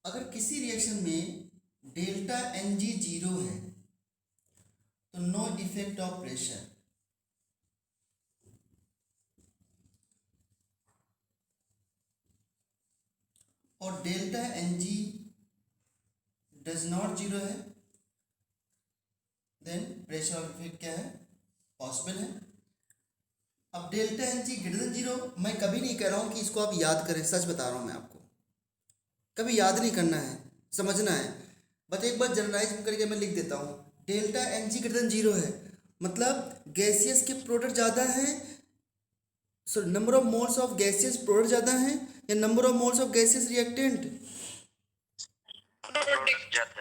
अगर किसी रिएक्शन में डेल्टा एन जी जीरो है तो नो इफेक्ट ऑफ प्रेशर, और delta N G does not zero है देन प्रेशर ऑफ इफेक्ट क्या है, पॉसिबल है। अब delta N G greater than zero, मैं कभी नहीं कह रहा हूँ कि इसको आप याद करें, सच बता रहा हूँ मैं आपको, कभी याद नहीं करना है, समझना है। बट एक बार जनरलाइज करके मैं लिख देता हूँ, delta N G greater than zero है मतलब गैसियस के प्रोडक्ट ज़्यादा हैं, so number of moles of gaseous product ज़्यादा हैं या number of moles of gaseous reactant,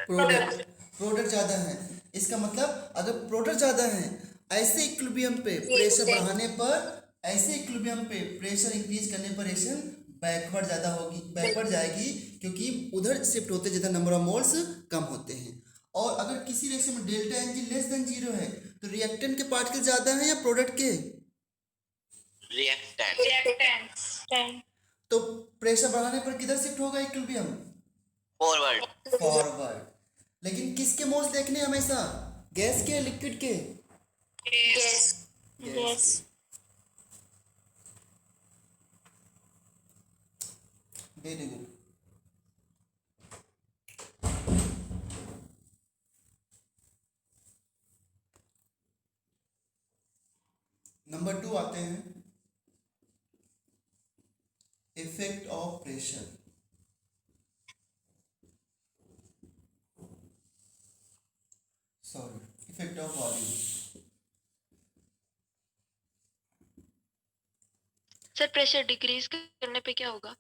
product product ज़्यादा है। इसका मतलब अगर प्रोडक्ट ज़्यादा है, ऐसे इक्विलिब्रियम पे प्रेशर बढ़ाने पर, ऐसे इक्विलिब्रियम पे प्रेशर इंक्रीज करने पर रिएक्शन बैकवर्ड ज़्यादा होगी, बैकवर्ड जाएगी, क्योंकि उधर शिफ्ट होते जितना नंबर ऑफ मोल्स कम होते हैं। और अगर किसी रिएक्शन में delta N G less than zero है तो रिएक्टेंट के पार्टिकल ज़्यादा हैं या प्रोडक्ट के, रिएक्टेंट। तो प्रेशर बढ़ाने पर किधर शिफ्ट होगा इक्विलिब्रियम, फॉरवर्ड। फॉरवर्ड। लेकिन किसके मोल्स देखने हैं हमेशा, गैस के लिक्विड के, yes gas. Very good. Number 2 आते हैं, effect of pressure. Sorry, effect of volume. Sir pressure decrease करने पे क्या होगा?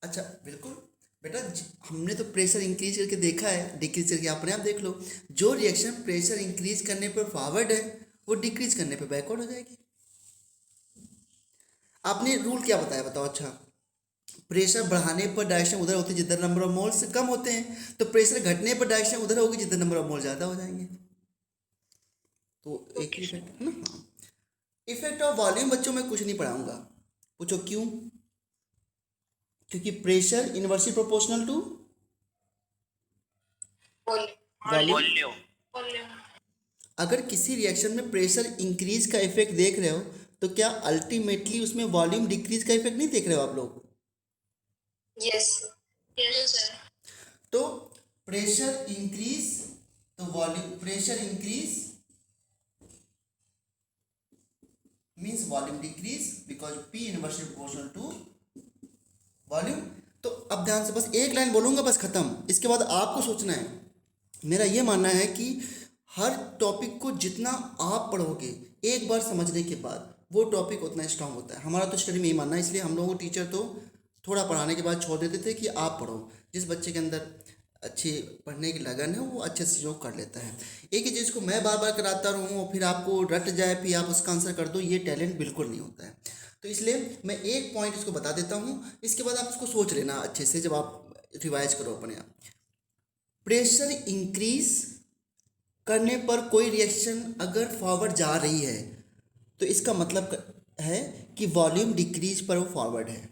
अच्छा बिल्कुल बेटा, हमने तो प्रेशर इंक्रीज करके देखा है, डिक्रीज करके अपने आप देख लो। जो रिएक्शन प्रेशर इंक्रीज करने पर फॉरवर्ड है वो डिक्रीज करने पर बैकवर्ड हो जाएगी। आपने रूल क्या बताया बताओ। अच्छा, प्रेशर बढ़ाने पर डायरेक्शन उधर होती है जिधर नंबर ऑफ मोल्स कम होते हैं, तो प्रेशर घटने पर डायरेक्शन उधर होगी जिधर नंबर ऑफ मोल ज़्यादा हो जाएंगे। तो एक ही इफेक्ट है ना। हाँ, इफेक्ट ऑफ वॉल्यूम बच्चों में कुछ नहीं पढ़ाऊंगा, पूछो क्यों, क्योंकि pressure inversely proportional to volume. अगर किसी रिएक्शन में प्रेशर इंक्रीज का इफेक्ट देख रहे हो तो क्या अल्टीमेटली उसमें वॉल्यूम डिक्रीज का इफेक्ट नहीं देख रहे हो आप लोग? Yes sir. तो प्रेशर इंक्रीज तो volume, pressure increase means volume decrease because P inversely proportional to volume. तो अब ध्यान से बस एक लाइन बोलूंगा, बस खत्म, इसके बाद आपको सोचना है। मेरा ये मानना है कि हर टॉपिक को जितना आप पढ़ोगे एक बार समझने के बाद वो टॉपिक उतना स्ट्रांग होता है। हमारा तो स्टडी में ही मानना है, इसलिए हम लोगों को टीचर तो थोड़ा पढ़ाने के बाद छोड़ देते थे कि आप पढ़ो। जिस बच्चे के अंदर अच्छी पढ़ने की लगन है वो अच्छे से जो कर लेता है। एक ही चीज़ को मैं बार बार कराता रहूँ फिर आपको रट जाए फिर आप उसका आंसर कर दो, ये टैलेंट बिल्कुल नहीं होता है। तो इसलिए मैं एक पॉइंट इसको बता देता हूँ, इसके बाद आप इसको सोच लेना अच्छे से जब आप रिवाइज करो अपने आप। प्रेशर इंक्रीज करने पर कोई रिएक्शन अगर फॉरवर्ड जा रही है तो इसका मतलब है कि वॉल्यूम डिक्रीज पर वो फॉरवर्ड है।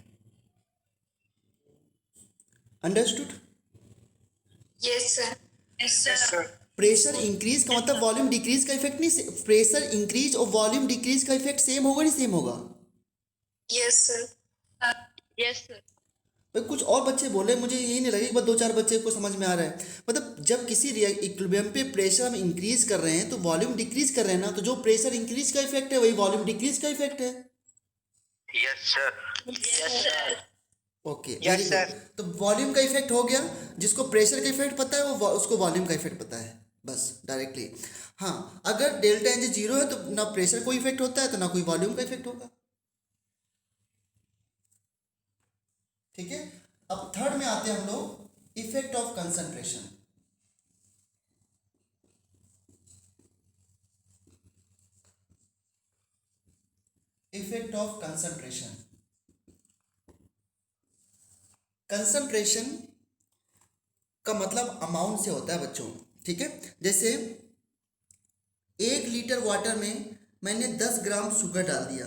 Understood? Yes sir. Pressure increase का मतलब वॉल्यूम डिक्रीज का इफेक्ट नहीं, प्रेशर इंक्रीज और वॉल्यूम डिक्रीज का इफेक्ट सेम होगा नहीं सेम होगा? Yes sir. भाई कुछ और बच्चे बोले, मुझे यही नहीं लगे कि बस 2-4 बच्चे को समझ में आ रहा है। मतलब जब किसी इक्विलिब्रियम पे प्रेशर हम इंक्रीज कर रहे हैं तो वॉल्यूम डिक्रीज कर रहे हैं ना, तो जो प्रेशर इंक्रीज का इफेक्ट है वही वॉल्यूम डिक्रीज का इफेक्ट है। Yes sir. Okay very good. तो वॉल्यूम का इफेक्ट हो गया, जिसको प्रेशर का इफेक्ट पता है वो उसको वॉल्यूम का इफेक्ट पता है, बस डायरेक्टली। हाँ, अगर डेल्टा एन जी जीरो है तो ना प्रेशर कोई इफेक्ट होता है तो ना कोई वॉल्यूम का इफेक्ट होगा। ठीक है, अब थर्ड में आते हैं हम लोग, effect of concentration. Effect of concentration. Concentration का मतलब अमाउंट से होता है बच्चों, ठीक है। जैसे 1 लीटर वाटर में मैंने 10 ग्राम शुगर डाल दिया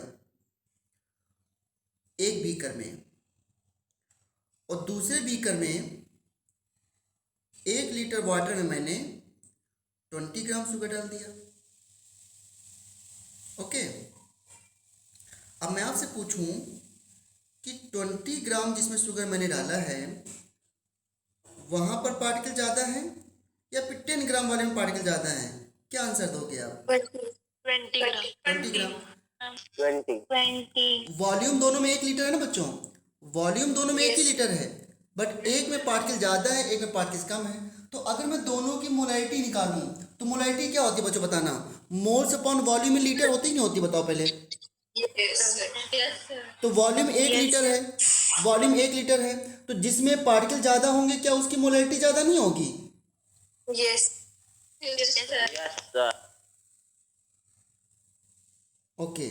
एक बीकर में, और दूसरे बीकर में 1 लीटर वाटर में मैंने 20 ग्राम शुगर डाल दिया। ओके, अब मैं आपसे पूछूं कि 20 ग्राम जिसमें शुगर मैंने डाला है वहां पर पार्टिकल ज़्यादा है या फिर 10 ग्राम वाले में पार्टिकल ज़्यादा है? क्या आंसर दोगे आप? 20 ग्राम 20 ग्राम। 20. वॉल्यूम दोनों में 1 लीटर है ना बच्चों, वॉल्यूम दोनों में एक ही Yes. लीटर है, बट एक में पार्टिकल ज़्यादा है एक में पार्टिकल कम है। तो अगर मैं दोनों की मोलैरिटी निकालूं तो मोलैरिटी क्या होती है बच्चों, बताना। मोल्स अपॉन वॉल्यूम में लीटर होती ही नहीं होती, बताओ पहले। Yes, sir. Yes, sir. तो वॉल्यूम 1 लीटर है, वॉल्यूम 1 लीटर है, तो जिसमें पार्टिकल ज़्यादा होंगे क्या उसकी मोलैरिटी ज़्यादा नहीं होगी? Yes. Yes, sir. Yes, sir. Okay,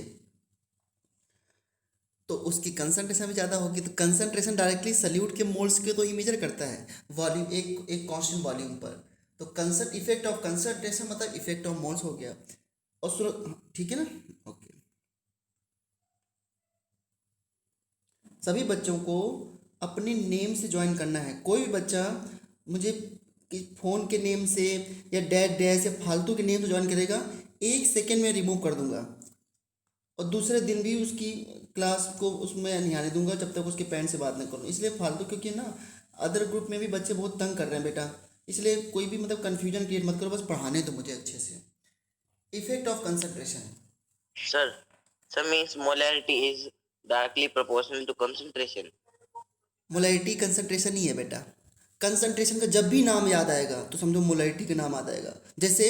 तो उसकी कंसंट्रेशन भी ज़्यादा होगी। तो कंसंट्रेशन डायरेक्टली सल्यूट के मोल्स के तो ही मेजर करता है, वॉल्यूम एक कांस्टेंट वॉल्यूम पर। तो कंसंट इफेक्ट ऑफ कंसंट्रेशन मतलब इफेक्ट ऑफ मोल्स हो गया। और सुनो, ठीक है ना? ओके, सभी बच्चों को अपने नेम से ज्वाइन करना है। कोई भी बच्चा मुझे फ़ोन के नेम से या डैड डैश या फालतू के नेम से ज्वाइन करेगा, 1 सेकेंड में रिमूव कर दूंगा और दूसरे दिन भी उसकी क्लास को उसमें नहीं आने दूंगा जब तक उसके पेरेंट्स से बात नहीं करूँ। इसलिए फालतू, क्योंकि ना अदर ग्रुप में भी बच्चे बहुत तंग कर रहे हैं बेटा, इसलिए कोई भी मतलब कन्फ्यूजन क्रिएट मत करो, बस पढ़ाने दो मुझे अच्छे से। Effect of concentration, Sir, sir means molarity is directly proportional to concentration. Molarity concentration ही है बेटा। कंसंट्रेशन का जब भी नाम याद आएगा तो समझो मोलैरिटी का नाम याद आएगा। जैसे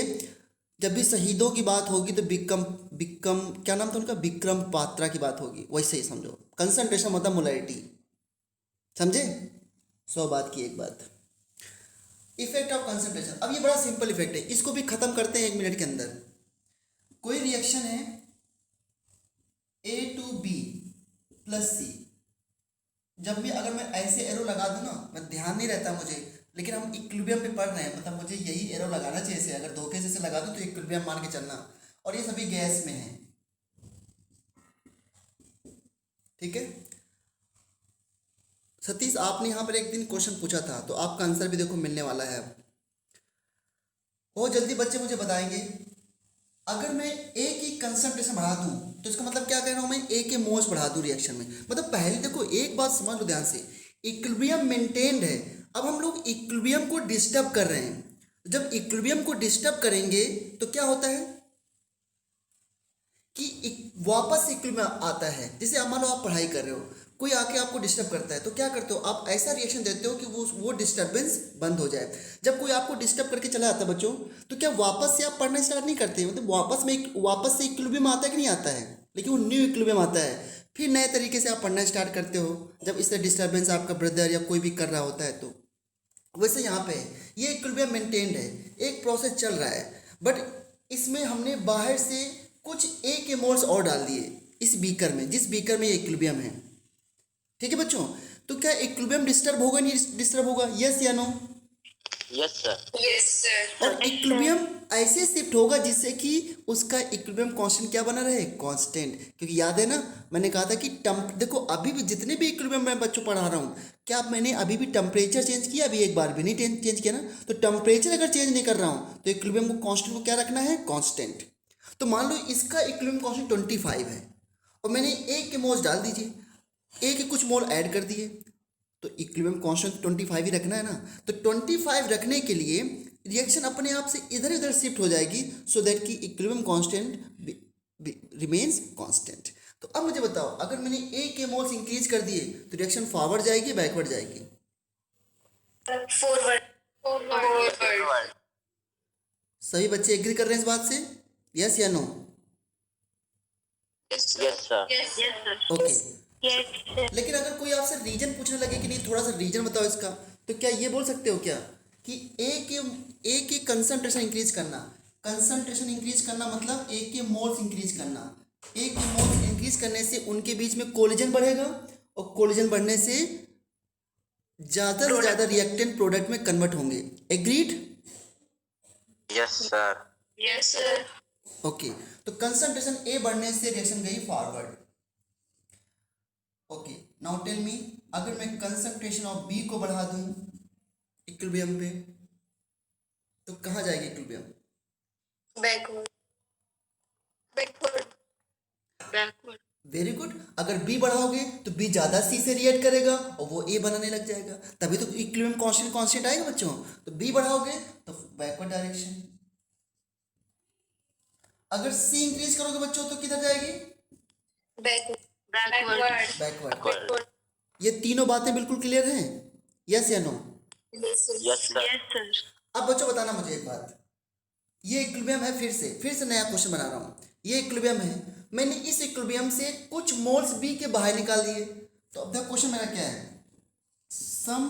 जब भी शहीदों की बात होगी तो बिक्रम बिक्रम क्या नाम था उनका, विक्रम पात्रा की बात होगी, वैसे ही समझो कंसंट्रेशन मतलब मोलैरिटी। समझे? 100 बात की एक बात। इफेक्ट ऑफ कंसंट्रेशन, अब ये बड़ा सिंपल इफेक्ट है, इसको भी खत्म करते हैं 1 मिनट के अंदर। कोई रिएक्शन है A2B प्लस C, जब भी अगर मैं ऐसे एरो लगा दूं ना, मैं ध्यान नहीं रहता मुझे, लेकिन हम इक्विलिब्रियम पे पढ़ रहे हैं, मतलब मुझे यही एरो लगाना चाहिए। ऐसे अगर धोखे से लगा दूं तो इक्विलिब्रियम मान के चलना, और ये सभी गैस में है, ठीक है। सतीश, आपने यहाँ पर एक दिन क्वेश्चन पूछा था तो आपका आंसर भी देखो मिलने वाला है। बहुत जल्दी बच्चे मुझे बताएंगे, अगर मैं ए की कंसंट्रेशन बढ़ा दूं तो इसका मतलब क्या कह रहा हूं मैं, ए के मोल्स बढ़ा दूं रिएक्शन में। मतलब पहले देखो एक बात समझ लो ध्यान से, इक्विलिब्रियम मेंटेन्ड है, अब हम लोग इक्विलिब्रियम को डिस्टर्ब कर रहे हैं। जब इक्विलिब्रियम को डिस्टर्ब करेंगे तो क्या होता है कि वापस इक्विलिब्रियम आता है। जैसे आप मान लो आप पढ़ाई कर रहे हो, कोई आके आपको डिस्टर्ब करता है तो क्या करते हो आप, ऐसा रिएक्शन देते हो कि वो डिस्टर्बेंस बंद हो जाए। जब कोई आपको डिस्टर्ब करके चला जाता है बच्चों, तो क्या वापस से आप पढ़ना स्टार्ट नहीं करते, मतलब वापस से इक्विलिब्रियम आता है कि नहीं आता है, लेकिन वो न्यू इक्विलिब्रियम आता है, फिर नए तरीके से आप पढ़ना स्टार्ट करते हो जब इस तरह डिस्टर्बेंस आपका ब्रदर या कोई भी कर रहा होता है। तो वैसे यहाँ पे ये इक्विलिब्रियम मेंटेन्ड है, एक प्रोसेस चल रहा है, बट इसमें हमने बाहर से कुछ ए के मोल्स और डाल दिए इस बीकर में, जिस बीकर में ये इक्विलिब्रियम है। ठीक है बच्चों, तो क्या इक्विलिब्रियम डिस्टर्ब होगा नहीं डिस्टर्ब होगा, यस या no? Yes, sir. Yes, sir. और इक्विलिब्रियम ऐसे शिफ्ट होगा जिससे कि उसका इक्विलिब्रियम कांस्टेंट क्या बना रहे, कांस्टेंट। क्योंकि याद है ना मैंने कहा था कि देखो अभी भी जितने भी इक्विलिब्रियम मैं बच्चों पढ़ा रहा हूँ, क्या मैंने अभी भी टेम्परेचर चेंज किया? अभी एक बार भी नहीं चेंज किया ना। तो टेम्परेचर अगर चेंज नहीं कर रहा हूँ तो इक्विलिब्रियम को कांस्टेंट को क्या रखना है, कांस्टेंट। तो मान लो इसका इक्विलिब्रियम कांस्टेंट 25 है और मैंने ए के मोल्स डाल दीजिए, ए के कुछ मोल ऐड कर दिए, तो इक्विलिब्रियम कांस्टेंट 25 ही रखना है ना। तो 25 रखने के लिए रिएक्शन अपने आप से इधर उधर शिफ्ट हो जाएगी, सो दैट कि इक्विलिब्रियम कांस्टेंट रिमेन्स कांस्टेंट। तो अब मुझे बताओ, अगर मैंने ए के मोल्स इंक्रीज कर दिए तो रिएक्शन फॉरवर्ड जाएगी बैकवर्ड जाएगी? Forward. Forward. सभी बच्चे एग्री कर रहे हैं इस बात से, यस या no? Yes, sir. Yes, sir. Yes, sir. Okay, Yes, sir. लेकिन अगर कोई आपसे रीजन पूछने लगे कि नहीं थोड़ा सा रीजन बताओ इसका, तो क्या ये बोल सकते हो क्या कि ए के कंसंट्रेशन इंक्रीज करना, कंसंट्रेशन इंक्रीज करना मतलब ए के मोल्स इंक्रीज करना, ए के मोल्स इंक्रीज करने से उनके बीच में कोलिजन बढ़ेगा और कोलिजन बढ़ने से ज़्यादा से ज़्यादा रिएक्टेंट प्रोडक्ट में कन्वर्ट होंगे। Agreed? Yes, sir. Yes, sir. Okay, तो कंसंट्रेशन ए बढ़ने से रिएक्शन गई forward. Okay, now tell me, अगर मैं कंसंट्रेशन ऑफ बी को बढ़ा दूं इक्विलिब्रियम पे तो कहाँ जाएगी equilibrium? Backward. Backward. Backward. Very good. अगर बी बढ़ाओगे तो बी ज़्यादा सी से रिएक्ट करेगा और वो ए बनाने लग जाएगा, तभी तो इक्विलिब्रियम कांस्टेंट कांस्टेंट आएगा बच्चों। तो बी बढ़ाओगे तो बैकवर्ड डायरेक्शन। अगर सी इंक्रीज करोगे बच्चों तो किधर जाएगी? Backward. Backward. बैकवर्ड। Backward. ये तीनों बातें बिल्कुल क्लियर हैं? यस या no? Yes, sir. Yes, sir. Yes, sir. अब बच्चों बताना मुझे एक बात, ये इक्विलिब्रियम है, फिर से नया क्वेश्चन बना रहा हूँ। ये इक्विलिब्रियम है, मैंने इस इक्विलिब्रियम से कुछ मोल्स बी के बाहर निकाल दिए, तो अब द क्वेश्चन मेरा क्या है? Some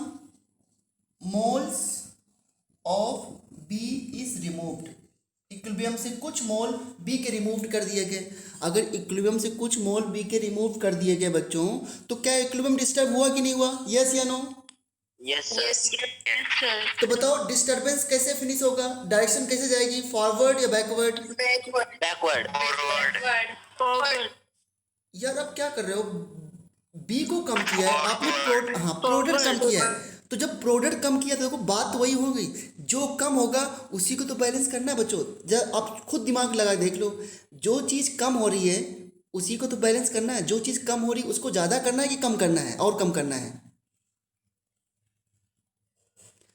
moles of B is removed. Equilibrium से कुछ मोल बी के रिमूव कर दिए गए। अगर इक्विलिब्रियम से कुछ मोल बी के रिमूव कर दिए गए बच्चों, तो क्या इक्विलिब्रियम डिस्टर्ब हुआ कि नहीं हुआ? यस या no? Yes, sir. Yes, sir. तो बताओ डिस्टर्बेंस कैसे फिनिश होगा, डायरेक्शन कैसे जाएगी, फॉरवर्ड या backward? Backward. Backward. Backward. Forward. यार आप क्या कर रहे हो? बी को कम किया है आपने, प्रोडक्ट कम किया है। तो जब प्रोडक्ट कम किया तो देखो बात तो वही हो गई, जो कम होगा उसी को तो बैलेंस करना है बच्चों। जब आप खुद दिमाग लगा देख लो, जो चीज़ कम हो रही है उसी को तो बैलेंस करना है। जो चीज़ कम हो रही है उसको ज़्यादा करना है कि कम करना है और कम करना है?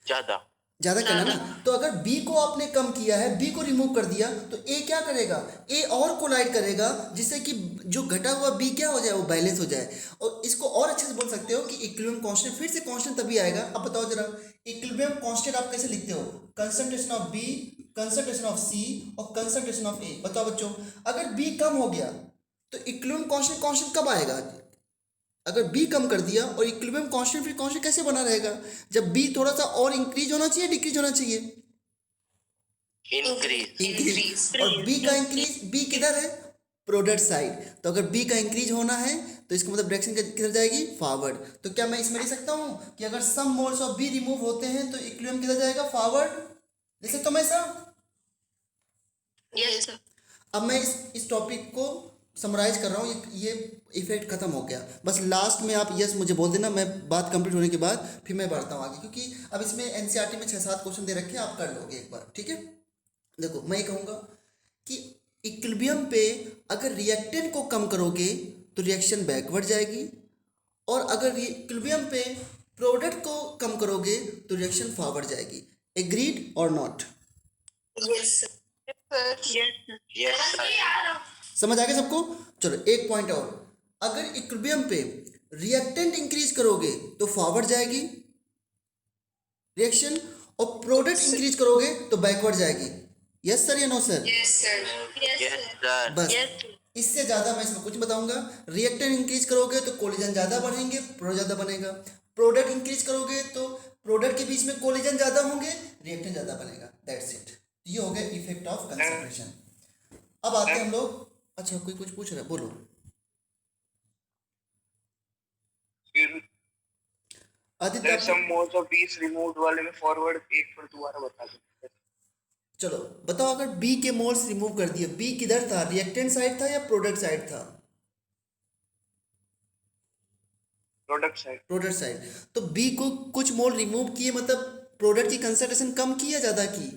ज़्यादा। ज़्यादा करना ना। तो अगर बी को आपने कम किया है, बी को रिमूव कर दिया, तो ए क्या करेगा? ए और कोलाइड करेगा, जिससे कि जो घटा हुआ बी क्या हो जाए, वो बैलेंस हो जाए। और इसको और अच्छे से बोल सकते हो कि इक्विलिब्रियम कांस्टेंट, फिर से कांस्टेंट तभी आएगा। अब बताओ जरा, इक्विलिब्रियम कांस्टेंट आप कैसे लिखते हो? Concentration of B, concentration of C और कंसंट्रेशन ऑफ ए। बताओ बच्चों, अगर बी कम हो गया तो इक्विलिब्रियम कांस्टेंट कांस्टेंट कब आएगा? अगर बी कम कर दिया और इक्विलिब्रियम कांस्टेंट, फिर कांस्टेंट कैसे बना रहेगा? जब बी थोड़ा सा और इंक्रीज होना चाहिए, डिक्रीज होना चाहिए? Increase. इंक्रीज। और बी का इंक्रीज, बी किधर है? Product side. तो अगर बी का इंक्रीज होना है तो इसका मतलब डायरेक्शन किधर जाएगी? फॉरवर्ड। तो क्या मैं इसमें लिख सकता हूँ कि अगर सम मोल्स ऑफ बी रिमूव होते हैं तो इक्विलिब्रियम किधर जाएगा? फॉरवर्ड। लिख सकता हूँ मैं ऐसा? Yes, sir. अब मैं इस टॉपिक को समराइज कर रहा हूँ, ये इफेक्ट खत्म हो गया। बस लास्ट में आप यस मुझे बोल देना, मैं बात कंप्लीट होने के बाद फिर मैं बढ़ता हूँ आगे, क्योंकि अब इसमें एनसीईआरटी में 6-7 क्वेश्चन दे रखे हैं, आप कर लोगे एक बार, ठीक है? देखो मैं ये कहूँगा कि इक्विलिब्रियम पे अगर रिएक्टेंट को कम करोगे तो रिएक्शन बैकवर्ड जाएगी, और अगर इक्विलिब्रियम पे प्रोडक्ट को कम करोगे तो रिएक्शन फॉरवर्ड जाएगी। एग्रीड और not? Yes, sir. Yes, sir. Yes, sir. समझ आ गया सबको? चलो एक पॉइंट और, अगर इक्विलिब्रियम पे रिएक्टेंट इंक्रीज करोगे तो फॉरवर्ड जाएगी रिएक्शन, और प्रोडक्ट इंक्रीज करोगे तो बैकवर्ड जाएगी। यस सर या no sir? Yes, sir. Yes, Yes, sir. sir. बस Yes, sir. इससे ज़्यादा मैं इसमें कुछ नहीं बताऊंगा। रिएक्टेंट इंक्रीज करोगे तो कोलिजन ज़्यादा बढ़ेंगे, प्रोडक्ट ज़्यादा बनेगा। प्रोडक्ट इंक्रीज करोगे तो प्रोडक्ट के बीच में कोलिजन ज़्यादा होंगे, रिएक्टेंट ज़्यादा बनेगा। That's it. ये हो गया इफेक्ट ऑफ कंसंट्रेशन। अब आते हैं हम लोग, अच्छा कोई कुछ पूछ रहा है, बोलो। फिर आदित्य सम मोल्स ऑफ बी रिमूव्ड वाले में फॉरवर्ड एक पर दोबारा बता दो। चलो बताओ, अगर बी के मोल्स रिमूव कर दिए, बी किधर था? रिएक्टेंट साइड था या प्रोडक्ट साइड था? Product side. Product side. तो बी को कुछ मोल रिमूव किए, मतलब प्रोडक्ट की कंसंट्रेशन कम की या ज़्यादा की?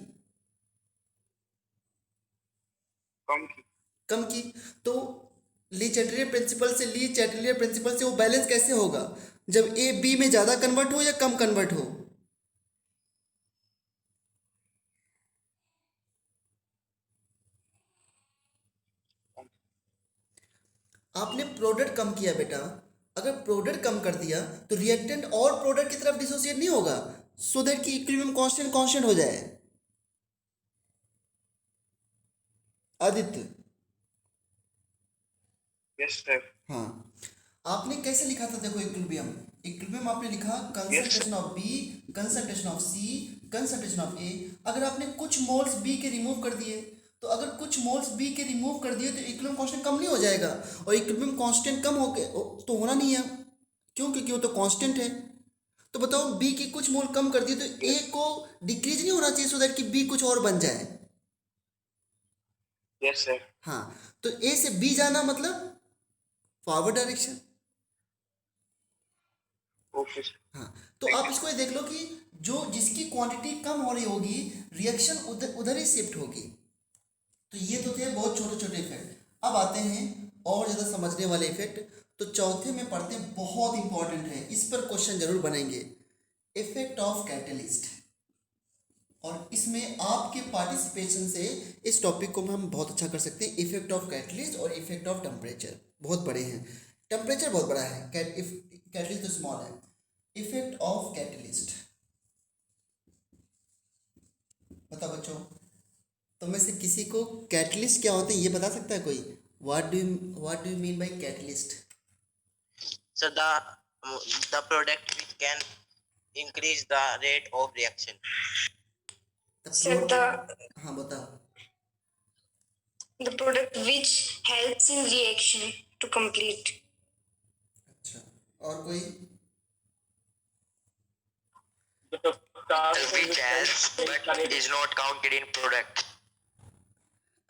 कम की। कम की। तो ली चैटलियर प्रिंसिपल से वो बैलेंस कैसे होगा? जब ए बी में ज़्यादा कन्वर्ट हो या कम कन्वर्ट हो? आपने प्रोडक्ट कम किया बेटा, अगर प्रोडक्ट कम कर दिया तो रिएक्टेंट और प्रोडक्ट की तरफ डिसोसिएट नहीं होगा, सो दैट कि इक्विलिब्रियम कांस्टेंट कांस्टेंट हो जाए। आदित्य? Yes sir. हाँ, आपने कैसे लिखा था? देखो इक्विलिब्रियम आपने लिखा concentration of B, concentration of C, concentration of A. अगर आपने कुछ मोल्स बी के रिमूव कर दिए, तो अगर कुछ मोल्स बी के रिमूव कर दिए तो इक्विलिब्रियम कांस्टेंट कम नहीं हो जाएगा? और इक्विलिब्रियम कांस्टेंट कम हो के तो होना नहीं है, क्यों? क्योंकि वो तो कांस्टेंट है। तो बताओ, बी की कुछ मोल कम कर दिए तो ए को डिक्रीज नहीं होना चाहिए, सो दैट कि बी कुछ और बन जाए? Yes sir. हाँ, तो ए से बी जाना मतलब फॉरवर्ड डायरेक्शन। Okay sir. हाँ, तो आप इसको ये देख लो कि जो जिसकी क्वांटिटी कम हो रही होगी, रिएक्शन उधर उधर ही शिफ्ट होगी। तो ये तो थे बहुत छोटे छोटे इफेक्ट। अब आते हैं और ज़्यादा समझने वाले इफेक्ट। तो चौथे में पढ़ते हैं, बहुत इंपॉर्टेंट है, इस पर क्वेश्चन जरूर बनेंगे, इफेक्ट ऑफ कैटलिस्ट। और इसमें आपके पार्टिसिपेशन से इस टॉपिक को हम बहुत अच्छा कर सकते हैं। इफेक्ट ऑफ कैटलिस्ट और इफेक्ट ऑफ टेम्परेचर बहुत बड़े हैं, टेम्परेचर बहुत बड़ा है, कैटलिस्ट तो स्मॉल है। इफेक्ट ऑफ कैटलिस्ट, बताओ बच्चों, तो में से किसी को कैटलिस्ट क्या होते हैं ये बता सकता है कोई? What do you mean by catalyst? So the product which can increase the rate of reaction. Sir, हाँ बताओ। the product which helps in reaction to complete. अच्छा, और कोई? Which has but is not counted in product.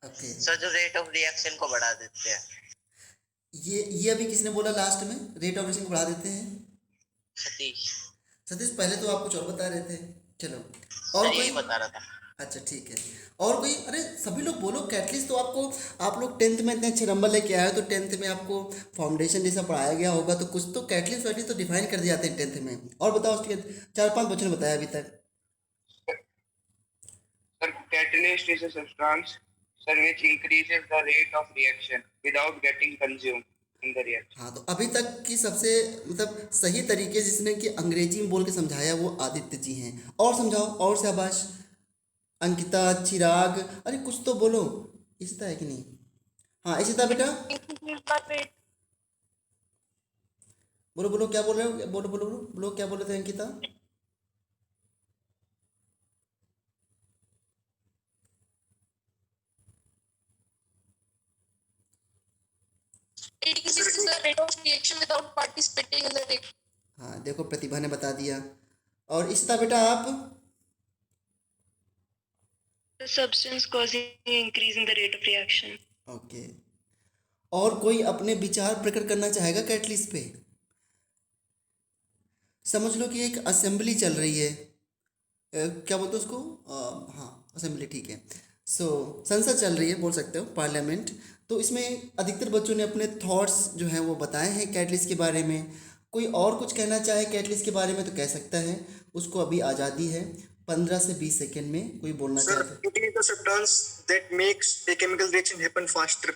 Okay, So जो rate of reaction को बढ़ा देते हैं। ये अभी किसने बोला लास्ट में रेट ऑफ रिएक्शन को बढ़ा देते हैं? सतीश। सतीश पहले तो आप कुछ और बता रहे थे। चलो और सर कोई? यही बता रहा था। अच्छा ठीक है, और कोई? अरे सभी लोग बोलो कैटलिस्ट। तो आपको, आप लोग 10th में इतने अच्छे नंबर लेके आए हो, तो 10th में आपको फाउंडेशन जैसा पढ़ाया गया होगा, तो कुछ तो कैटलिस्ट वैटलिस्ट तो डिफाइन कर दिए जाते हैं 10th में। और बताओ, उसके 4-5 बच्चों ने बताया अभी तक। Sir, catalyst is a substance, sir, which increases the rate of reaction without getting consumed in the reaction. हाँ, तो अभी तक की सबसे मतलब सही तरीके जिसने कि अंग्रेजी में बोल के समझाया वो आदित्य जी हैं। और समझाओ, और शाबाश। अंकिता, चिराग, अरे कुछ तो बोलो। इशिता है कि नहीं? हाँ इशिता बेटा, बोलो बोलो, क्या बोल रहे हो? बोलो बोलो बोलो बोलो, क्या बोल रहे थे Ankita? It increases the rate of reaction without participating in the reaction. हाँ देखो, प्रतिभा ने बता दिया। और इशिता बेटा आप? The substance causing increase in the rate of reaction. Okay, और कोई अपने विचार प्रकट करना चाहेगा कैटलिस्ट पे? समझ लो कि एक असेंबली चल रही है, क्या बोलते हैं उसको? हाँ असेंबली, ठीक है। सो संसद चल रही है, बोल सकते हो, पार्लियामेंट। तो इसमें अधिकतर बच्चों ने अपने थॉट्स जो हैं वो बताए हैं कैटलिस्ट के बारे में। कोई और कुछ कहना चाहे कैटलिस्ट के बारे में तो कह सकता है, उसको अभी आज़ादी है। 15 से 20 सेकेंड में कोई बोलना Sir, चाहे। it is the substance that makes a chemical reaction happen faster.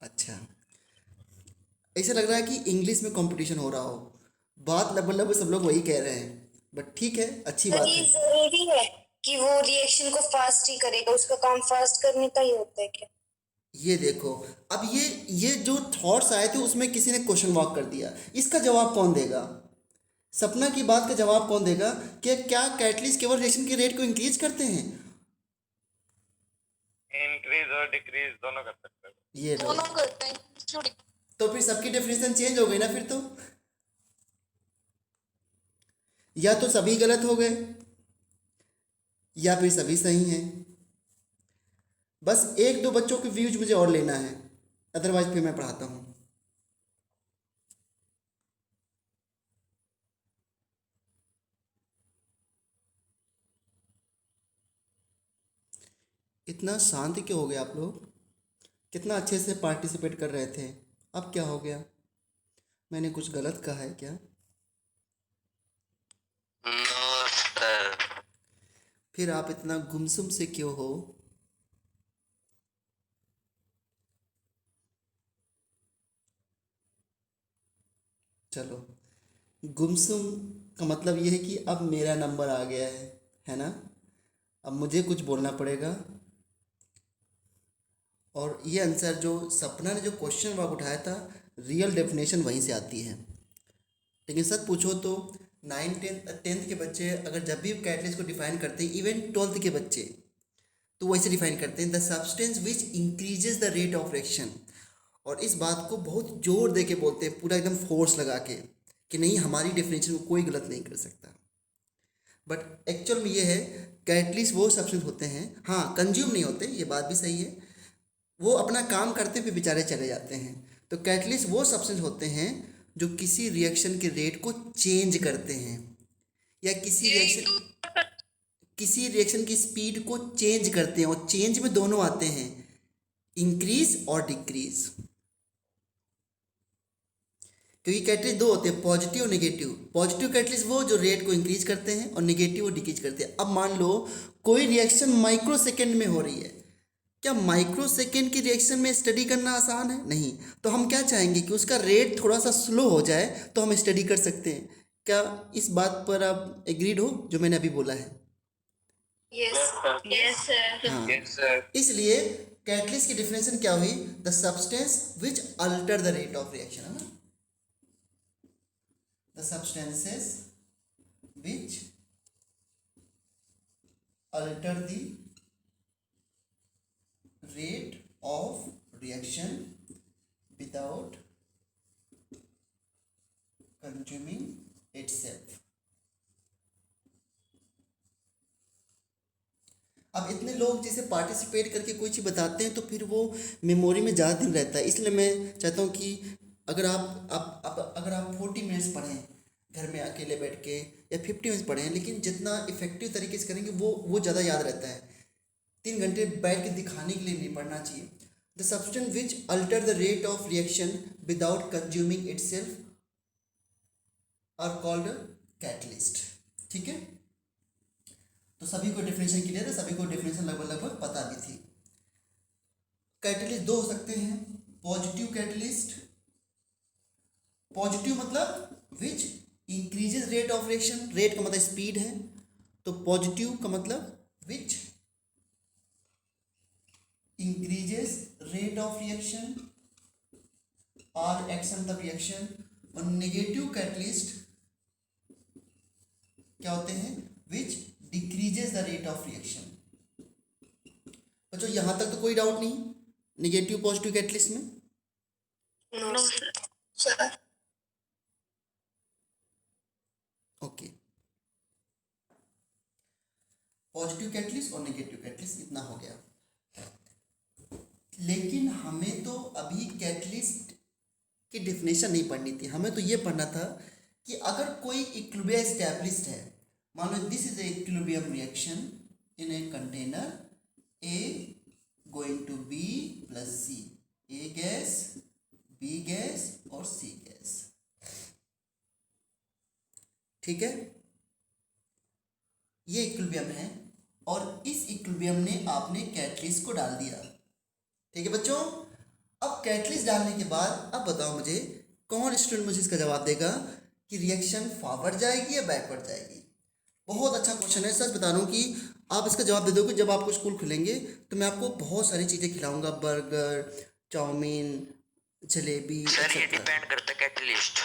अच्छा, ऐसा लग रहा है कि इंग्लिश में कंपटीशन हो रहा हो, बात लगभग लगभग सब लोग वही कह रहे हैं, बट ठीक है, अच्छी बात ये है। जरूरी है कि वो रिएक्शन को फास्ट ही करेगा, उसका काम फास्ट करने का ही होता है क्या? ये देखो, अब ये जो थॉट्स आए थे उसमें किसी ने क्वेश्चन मार्क कर दिया, इसका जवाब कौन देगा? सपना की बात का जवाब कौन देगा कि क्या कैटलिस्ट केवल रिएक्शन के रेट को इंक्रीज करते हैं? इंक्रीज और डिक्रीज दोनों कर सकते हैं। ये लो, दोनों करते हैं। तो फिर सबकी डेफिनेशन चेंज हो गई ना फिर तो। या तो सभी गलत हो गए या फिर सभी सही हैं। बस 1-2 बच्चों के व्यूज मुझे और लेना है, अदरवाइज फिर मैं पढ़ाता हूँ। इतना शांत क्यों हो गए आप लोग? कितना अच्छे से पार्टिसिपेट कर रहे थे, अब क्या हो गया? मैंने कुछ गलत कहा है क्या? No sir. फिर आप इतना गुमसुम से क्यों हो? चलो, गुमसुम का मतलब ये है कि अब मेरा नंबर आ गया है ना? अब मुझे कुछ बोलना पड़ेगा। और ये आंसर जो सपना ने जो क्वेश्चन मार्क उठाया था, रियल डेफिनेशन वहीं से आती है। लेकिन सच पूछो तो 9th-10th के बच्चे अगर जब भी कैटलिस्ट को डिफाइन करते हैं, इवन 12th के बच्चे, तो वैसे डिफाइन करते हैं, the substance which increases the rate of reaction. और इस बात को बहुत जोर दे के बोलते हैं, पूरा एकदम फोर्स लगा के, कि नहीं हमारी डेफिनेशन को कोई गलत नहीं कर सकता। बट एक्चुअल में ये है, कैटलिस्ट वो सब्सटेंस होते हैं, हाँ कंज्यूम नहीं होते, ये बात भी सही है, वो अपना काम करते फिर बेचारे चले जाते हैं। तो कैटलिस्ट वो सब्सटेंस होते हैं जो किसी रिएक्शन के रेट को चेंज करते हैं, या किसी रिएक्शन, किसी रिएक्शन की स्पीड को चेंज करते हैं, और चेंज में दोनों आते हैं, इंक्रीज और डिक्रीज। क्योंकि कैटलिस्ट दो होते हैं, पॉजिटिव और नेगेटिव। पॉजिटिव कैटलिस्ट वो जो रेट को इंक्रीज करते हैं, और नेगेटिव वो डिक्रीज करते हैं। अब मान लो कोई रिएक्शन माइक्रो सेकेंड में हो रही है, क्या माइक्रो सेकेंड की रिएक्शन में स्टडी करना आसान है? नहीं। तो हम क्या चाहेंगे कि उसका रेट थोड़ा सा स्लो हो जाए, तो हम स्टडी कर सकते हैं। क्या इस बात पर आप एग्रीड हो जो मैंने अभी बोला है? Yes, sir. हाँ। Yes, sir. इसलिए कैटलिस्ट की डिफिनेशन क्या हुई? The substance which alter the rate of reaction, है ना? The substances which alter the rate of reaction without consuming itself. अब इतने लोग जैसे पार्टिसिपेट करके कोई चीज़ बताते हैं तो फिर वो मेमोरी में ज़्यादा दिन रहता है। इसलिए मैं चाहता हूँ कि अगर आप 40 मिनट्स पढ़ें घर में अकेले बैठ के, या 50 मिनट्स पढ़ें, लेकिन जितना इफेक्टिव तरीके से करेंगे वो ज़्यादा याद रहता है। 3 घंटे बैठ के दिखाने के लिए नहीं पढ़ना चाहिए। The substance which alter the rate of reaction without consuming itself are called catalyst. ठीक है, तो सभी को डेफिनेशन क्लियर है, सभी को डेफिनेशन लगभग पता भी थी। कैटलिस्ट दो हो सकते हैं, पॉजिटिव कैटलिस्ट। पॉजिटिव मतलब which increases rate of reaction, rate का मतलब स्पीड है, तो पॉजिटिव का मतलब which increases rate of reaction और एक्शन मतलब रिएक्शन। और नेगेटिव कैटलिस्ट क्या होते हैं? Which decreases the rate of reaction. बच्चों यहां तक तो कोई डाउट नहीं नेगेटिव पॉजिटिव कैटलिस्ट में? No, sir. Okay, positive catalyst और नेगेटिव कैटलिस्ट इतना हो गया। लेकिन हमें तो अभी कैटलिस्ट की डिफिनेशन नहीं पढ़नी थी, हमें तो ये पढ़ना था कि अगर कोई इक्विलिब्रियम एस्टैब्लिश्ड है, मान लो this is a equilibrium reaction in a container, a going to B plus C, a gas, B gas और सी गैस। ठीक है, ये इक्विलिब्रियम है और इस इक्विलिब्रियम ने आपने कैटलिस्ट को डाल दिया। ठीक है बच्चों, अब कैटलिस्ट डालने के बाद अब बताओ मुझे, कौन स्टूडेंट मुझे इसका जवाब देगा कि रिएक्शन फॉरवर्ड जाएगी या बैकवर्ड जाएगी? बहुत अच्छा क्वेश्चन है, सच बता रहा हूँ कि आप इसका जवाब दे दोगे। जब आपको स्कूल खुलेंगे तो मैं आपको बहुत सारी चीज़ें खिलाऊंगा, बर्गर, चाउमीन, जलेबी। सर ये डिपेंड करता है कैटलिस्ट।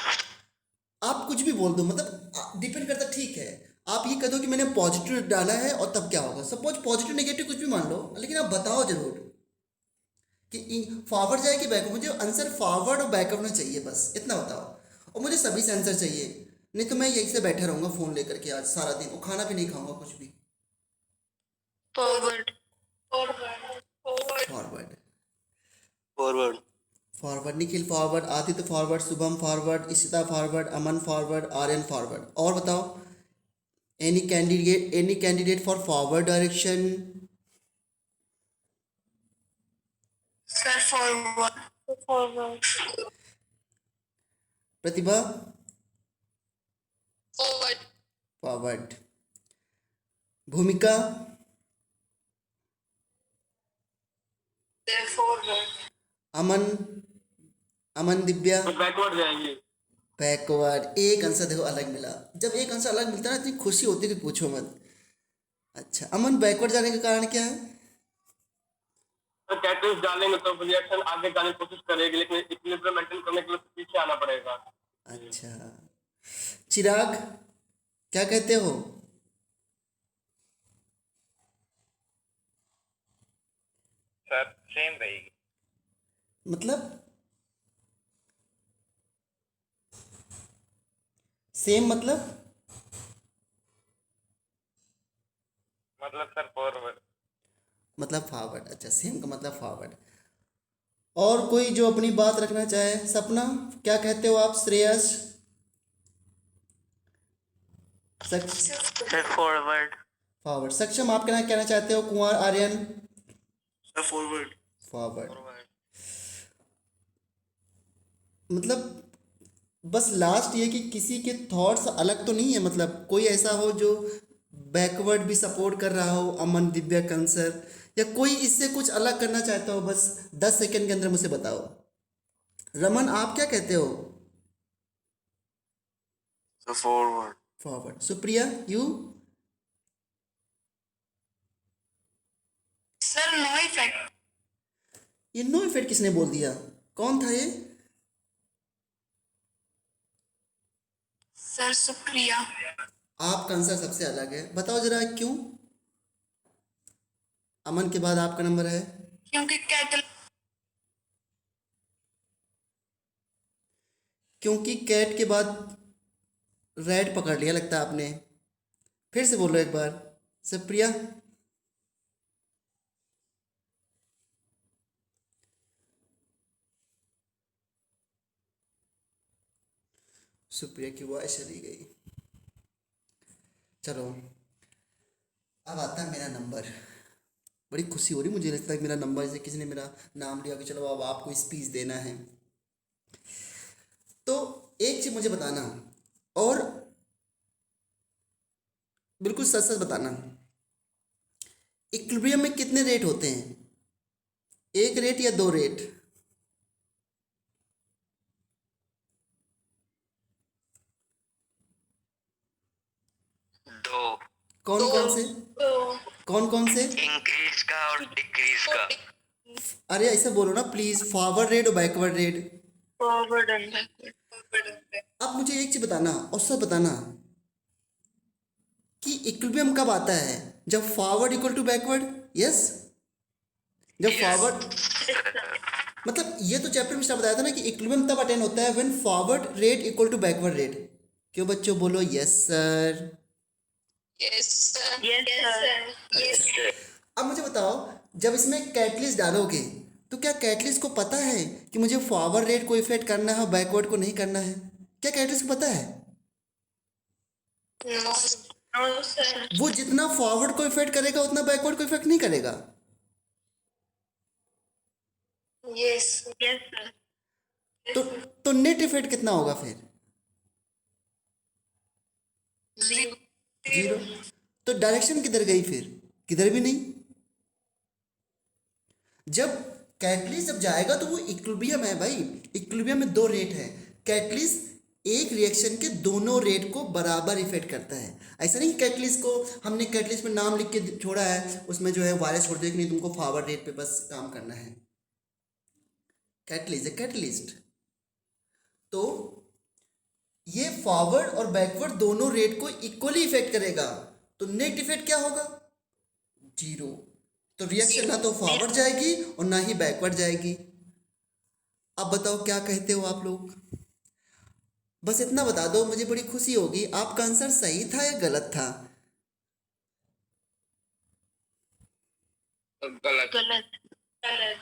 आप कुछ भी बोल दो, मतलब डिपेंड करता, ठीक है। आप ये कह दो कि मैंने पॉजिटिव डाला है और तब क्या होगा, सपोज पॉजिटिव नेगेटिव कुछ भी मान लो, लेकिन आप बताओ जरूर कि फॉरवर्ड जाए कि बैकवर्ड। मुझे आंसर फॉरवर्ड और बैकवर्ड में चाहिए, बस इतना बताओ। और मुझे सभी से आंसर चाहिए, नहीं तो मैं यहीं से बैठा रहूँगा फ़ोन लेकर के आज सारा दिन, और खाना भी नहीं खाऊंगा कुछ भी। Forward. Forward forward. Forward, Nikhil forward, Aditya forward, Shubham forward, Ishita forward, Aman forward, Aryan forward. और बताओ, any candidate for forward direction? Sir, forward. Pratibha? Forward. Forward. Bhumika? Sir, forward. Aman Divya? Backward जाएंगे। बैकवर्ड। एक आंसर देखो अलग मिला। जब एक आंसर अलग मिलता है ना, इतनी खुशी होती है कि पूछो मत। अच्छा अमन, बैकवर्ड जाने का कारण क्या है? कैटलिस्ट डालेंगे तो रिएक्शन आगे जाने की कोशिश करेगी, लेकिन इक्विलिब्रियम मेंटेन करने के लिए पीछे आना पड़ेगा। अच्छा, चिराग क्या कहते हो? सर सेम रहेगी। मतलब सेम मतलब सर फॉरवर्ड। मतलब फॉरवर्ड। अच्छा, सेम का मतलब फॉरवर्ड। और कोई जो अपनी बात रखना चाहे? सपना क्या कहते हो आप? Shreyas? Sir forward. Forward. Saksham आप कहना चाहते हो? Kunwar Aryan? Sir, forward. Forward. Forward. मतलब बस लास्ट ये कि किसी के थॉट्स अलग तो नहीं है, मतलब कोई ऐसा हो जो बैकवर्ड भी सपोर्ट कर रहा हो, अमन, दिव्या, कंसर, या कोई इससे कुछ अलग करना चाहता हो, बस 10 सेकंड के अंदर मुझे बताओ। रमन आप क्या कहते हो? So forward. Forward. Supriya you? Sir no effect. ये नो इफेक्ट किसने बोल दिया? कौन था ये? सर सुप्रिया। आपका आंसर सबसे अलग है, बताओ जरा क्यों? अमन के बाद आपका नंबर है। क्योंकि कैटल क्योंकि कैट के बाद रेड पकड़ लिया लगता है आपने। फिर से बोलो एक बार। सुप्रिया? सुप्रिया की वॉइस चली गई। चलो अब आता है मेरा नंबर। बड़ी खुशी हो रही मुझे, लगता है कि मेरा नंबर, जैसे किसी ने मेरा नाम लिया कि चलो अब आपको स्पीच देना है। तो एक चीज मुझे बताना, और बिल्कुल सच सच बताना, इक्विलिब्रियम में कितने रेट होते हैं? एक रेट या दो रेट? दो। कौन कौन से? कौन कौन से? इंक्रीज का और डिक्रीज का। अरे ऐसे बोलो ना प्लीज, फॉरवर्ड रेट और backward rate. Forward and backward. अब मुझे एक चीज बताना और सब बताना कि इक्विलिब्रियम कब आता है? जब forward equal to backward. Yes, जब फॉरवर्ड, मतलब ये तो चैप्टर में स्टार्ट बताया था ना कि इक्विलिब्रियम तब अटेन होता है when forward rate equal to backward rate. क्यों बच्चों बोलो yes sir? Yes sir. Yes sir. अब मुझे बताओ, जब इसमें कैटलिस्ट डालोगे तो क्या कैटलिस्ट को पता है कि मुझे फॉरवर्ड रेट को इफेक्ट करना है और बैकवर्ड को नहीं करना है? क्या कैटलिस्ट को पता है? No sir. वो जितना फॉरवर्ड को इफेक्ट करेगा उतना बैकवर्ड को इफेक्ट नहीं करेगा। Yes sir. तो नेट इफेक्ट कितना होगा फिर? जीरो। तो डायरेक्शन किधर गई फिर? किधर भी नहीं। जब कैटलिस्ट जब जाएगा तो वो इक्विलिब्रियम है भाई। इक्विलिब्रियम में दो रेट है। कैटलिस्ट एक रिएक्शन के दोनों रेट को बराबर इफेक्ट करता है। ऐसा नहीं कि कैटलिस्ट को हमने कैटलिस्ट में नाम लिख के छोड़ा है, उसमें जो है वायरस छोड़ दिया कि नहीं तुमको फॉरवर्ड रेट पे बस काम करना है। कैटलिस्ट है कैटलिस्ट। तो ये फॉरवर्ड और बैकवर्ड दोनों रेट को इक्वली इफेक्ट करेगा, तो नेट इफेक्ट क्या होगा? जीरो। तो रिएक्शन ना तो फॉरवर्ड जाएगी और ना ही बैकवर्ड जाएगी। अब बताओ क्या कहते हो आप लोग? बस इतना बता दो, मुझे बड़ी खुशी होगी। आपका आंसर सही था या गलत था? गलत। गलत।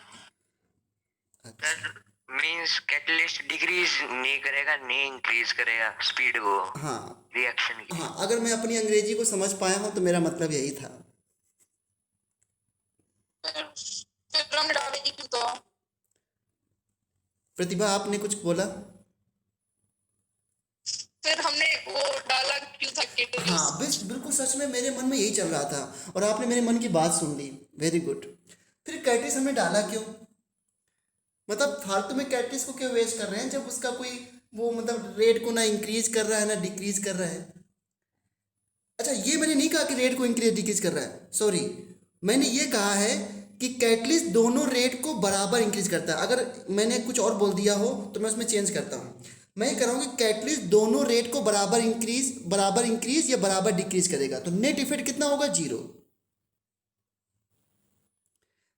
मींस कैटलिस्ट डिक्रीज नहीं करेगा, नहीं इंक्रीज करेगा स्पीड को हाँ रिएक्शन की। हाँ, अगर मैं अपनी अंग्रेजी को समझ पाया हूं तो मेरा मतलब यही था। फिर हम डालेंगे क्यों तो? प्रतिभा आपने कुछ बोला? फिर हमने वो डाला क्यों था कैटलिस्ट? हाँ बिल्कुल सच में मेरे मन में यही चल रहा था और आपने मेरे मन की बात सुन ली। Very good. फिर कैटलिस्ट हमने डाला क्यों? मतलब फालतू में कैटलिस्ट को क्यों वेस्ट कर रहे हैं जब उसका कोई वो मतलब रेट को ना इंक्रीज कर रहा है ना डिक्रीज कर रहा है। अच्छा ये मैंने नहीं कहा कि रेट को इंक्रीज डिक्रीज कर रहा है, सॉरी, मैंने ये कहा है कि कैटलिस्ट दोनों रेट को बराबर इंक्रीज करता है। अगर मैंने कुछ और बोल दिया हो तो मैं उसमें चेंज करता हूँ। मैं ये कह रहा हूँ कि कैटलिस्ट दोनों रेट को बराबर इंक्रीज या बराबर डिक्रीज करेगा, तो नेट इफेक्ट कितना होगा? जीरो।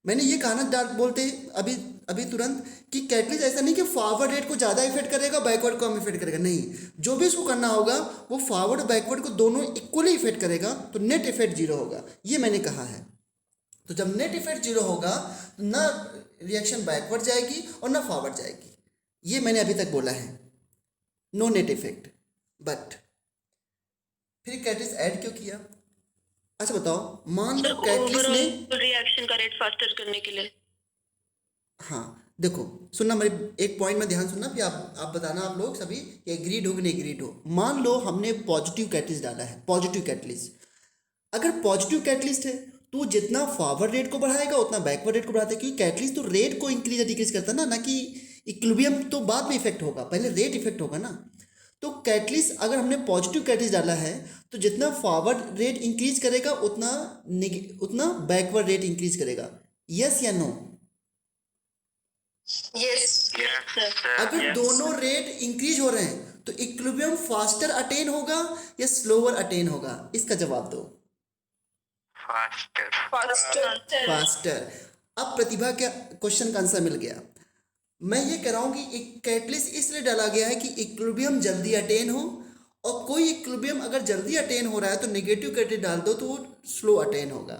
मैंने ये कहा ना बोलते अभी अभी तुरंत कि कैटलिस्ट ऐसा नहीं कि फॉरवर्ड रेट को ज़्यादा इफेक्ट करेगा बैकवर्ड को कम इफेक्ट करेगा, नहीं, जो भी इसको करना होगा वो फॉरवर्ड बैकवर्ड को दोनों इक्वली इफेक्ट करेगा, तो नेट इफेक्ट जीरो होगा, ये मैंने कहा है। तो जब नेट इफेक्ट जीरो होगा तो ना रिएक्शन बैकवर्ड जाएगी और ना फॉरवर्ड जाएगी, ये मैंने अभी तक बोला है, नो नेट इफेक्ट। बट फिर कैटलिस्ट ऐड क्यों किया? अच्छा बताओ, मान लो कैटलिस्ट ने, रिएक्शन का रेट फास्टर करने के लिए। हाँ देखो सुनना, मेरी एक पॉइंट में ध्यान सुनना, फिर आप बताना, आप लोग सभी एग्रीड हो कि नहीं एग्रीड हो। मान लो हमने पॉजिटिव कैटलिस्ट डाला है, पॉजिटिव कैटलिस्ट। अगर पॉजिटिव कैटलिस्ट है तो जितना फॉरवर्ड रेट को बढ़ाएगा उतना बैकवर्ड रेट को बढ़ाता है, क्योंकि कैटलिस्ट तो रेट को इंक्रीज या डिक्रीज करता है ना कि इक्विलिब्रियम तो बाद में इफेक्ट होगा, पहले रेट इफेक्ट होगा ना। तो कैटलिस्ट अगर हमने पॉजिटिव कैटलिस्ट डाला है तो जितना फॉरवर्ड रेट इंक्रीज करेगा उतना बैकवर्ड रेट इंक्रीज करेगा। यस या नो? यस अगर दोनों रेट इंक्रीज हो रहे हैं तो इक्विलिब्रियम फास्टर अटेन होगा या स्लोअर अटेन होगा? इसका जवाब दो। फास्टर। अब प्रतिभा क्या क्वेश्चन का आंसर मिल गया। मैं ये कह रहा हूँ कि एक कैटलिस्ट इसलिए डाला गया है कि इक्विलिब्रियम जल्दी अटेन हो, और कोई इक्विलिब्रियम अगर जल्दी अटेन हो रहा है तो नेगेटिव कैटलिस्ट डाल दो तो वो स्लो अटेन होगा।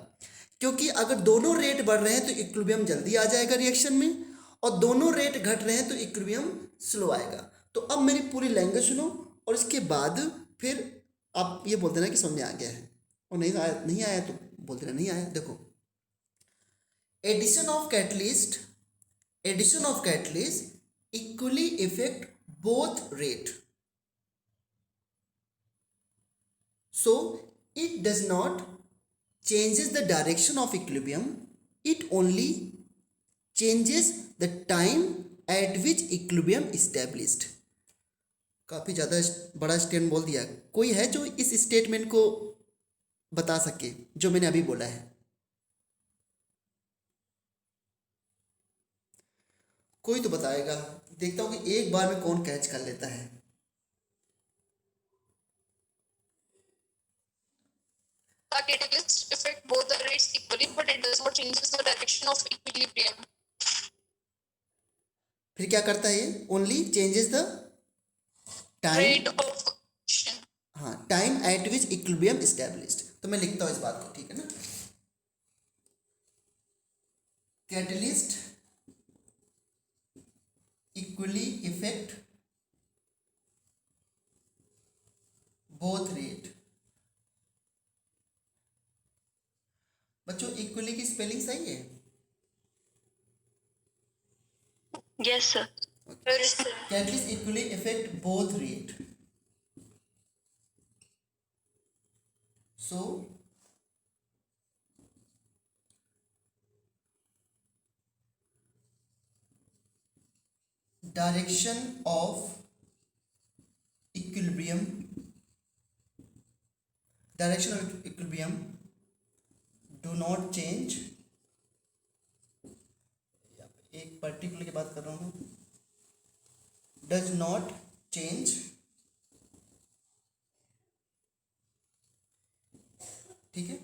क्योंकि अगर दोनों रेट बढ़ रहे हैं तो इक्विलिब्रियम जल्दी आ जाएगा रिएक्शन में, और दोनों रेट घट रहे हैं तो इक्विलिब्रियम स्लो आएगा। तो अब मेरी पूरी लैंग्वेज सुनो और इसके बाद फिर आप ये बोल देना कि समझ में आ गया है, और नहीं आया तो बोल देना नहीं आया। देखो, addition of catalyst equally effect both rate, so it does not changes the direction of equilibrium, it only changes the time at which equilibrium established। काफ़ी ज़्यादा बड़ा स्टेटमेंट बोल दिया। कोई है जो इस स्टेटमेंट को बता सके जो मैंने अभी बोला है? कोई तो बताएगा, देखता हूँ कि एक बार में कौन कैच कर लेता है। The catalyst affect both the rates equally, but it does not changes the direction of equilibrium. फिर क्या करता है ये? Only changes the time, Rate of action. हाँ, time at which equilibrium established. तो मैं लिखता हूँ इस बात को, ठीक है ना। Catalyst equally effect both rate. बच्चों इक्वली की स्पेलिंग सही है? Yes, sir. Catalyst equally effect both rate, so direction of equilibrium do not change। एक पर्टिकुलर की बात कर रहा हूँ, does not change, ठीक है,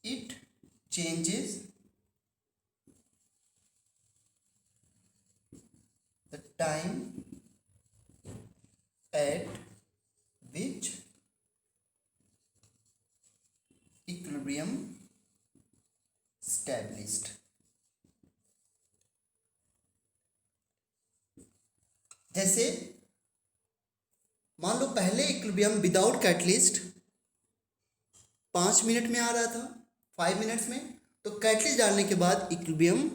it changes the time at which equilibrium established। जैसे मान लो पहले इक्विलिब्रियम विदाउट कैटलिस्ट 5 मिनट में आ रहा था, 5 मिनट्स में, तो कैटलिस्ट डालने के बाद इक्विलिब्रियम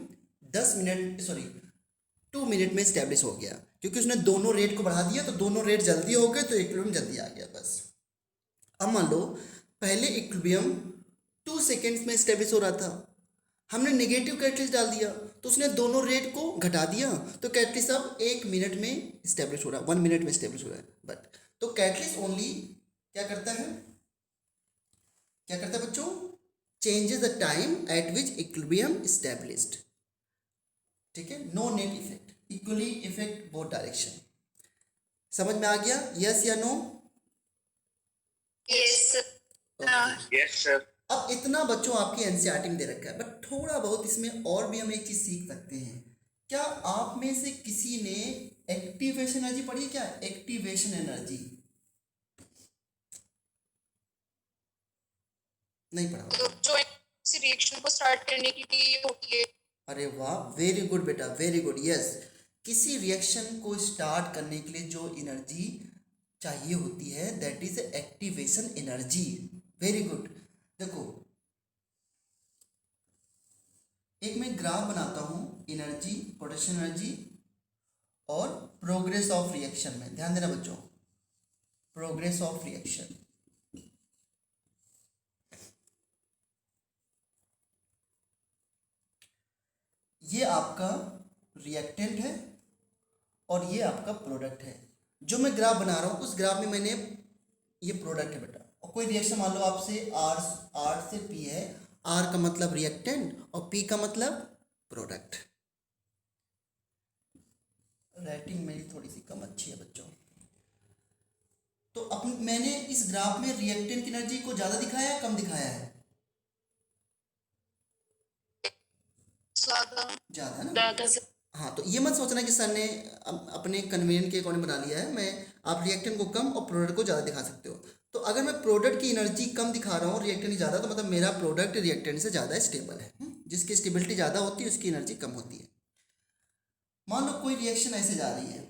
2 मिनट में स्टैब्लिश हो गया, क्योंकि उसने दोनों रेट को बढ़ा दिया, तो दोनों रेट जल्दी हो गए तो इक्विलिब्रियम जल्दी आ गया बस। अब मान लो पहले इक्विलिब्रियम 2 सेकेंड्स में स्टैब्लिश हो रहा था, हमने नेगेटिव कैटलिस्ट डाल दिया तो उसने दोनों रेट को घटा दिया, तो कैटलिस्ट अब 1 मिनट में स्टैब्लिश हो रहा है, 1 मिनट में स्टैब्लिश हो रहा है। बट तो कैटलिस्ट ओनली क्या करता है बच्चों? Changes the time at which equilibrium established, ठीक है, no net effect, equally effect both direction. समझ में आ गया? यस या नो? Yes Yes, sir. अब इतना बच्चों आपकी एनसीईआरटी में दे रखा है, बट थोड़ा बहुत इसमें और भी हम एक चीज सीख सकते हैं। क्या आप में से किसी ने एक्टिवेशन एनर्जी पढ़ी है? क्या एक्टिवेशन एनर्जी नहीं पढ़ा? तो जो किसी रिएक्शन को स्टार्ट करने के लिए होती है। अरे वाह, वेरी गुड बेटा, वेरी गुड। यस, किसी रिएक्शन को स्टार्ट करने के लिए जो एनर्जी चाहिए होती है that is activation energy. Very good. देखो, एक मैं ग्राफ बनाता हूँ एनर्जी, पोटेंशियल एनर्जी और प्रोग्रेस ऑफ रिएक्शन में। ध्यान देना बच्चों, प्रोग्रेस ऑफ रिएक्शन। ये आपका रिएक्टेंट है और ये आपका प्रोडक्ट है। जो मैं ग्राफ बना रहा हूँ उस ग्राफ में मैंने, ये प्रोडक्ट है बेटा, और कोई रिएक्शन मान लो आपसे आर से पी है। आर का मतलब रिएक्टेंट और पी का मतलब प्रोडक्ट। राइटिंग मेरी थोड़ी सी कम अच्छी है बच्चों। तो मैंने इस ग्राफ में रिएक्टेंट की एनर्जी को ज़्यादा दिखाया है, कम दिखाया है? ज़्यादा ना? हाँ, तो ये मत सोचना कि सर ने अपने कन्वीनियंट के अकॉर्डिंग बना लिया है। मैं, आप रिएक्टेंट को कम और प्रोडक्ट को ज़्यादा दिखा सकते हो। तो अगर मैं प्रोडक्ट की एनर्जी कम दिखा रहा हूँ, रिएक्टेंट ज़्यादा, तो मतलब मेरा प्रोडक्ट रिएक्टेंट से ज़्यादा स्टेबल है। जिसकी स्टेबिलिटी ज़्यादा होती है उसकी एनर्जी कम होती है। मान लो कोई रिएक्शन ऐसे जा रही है,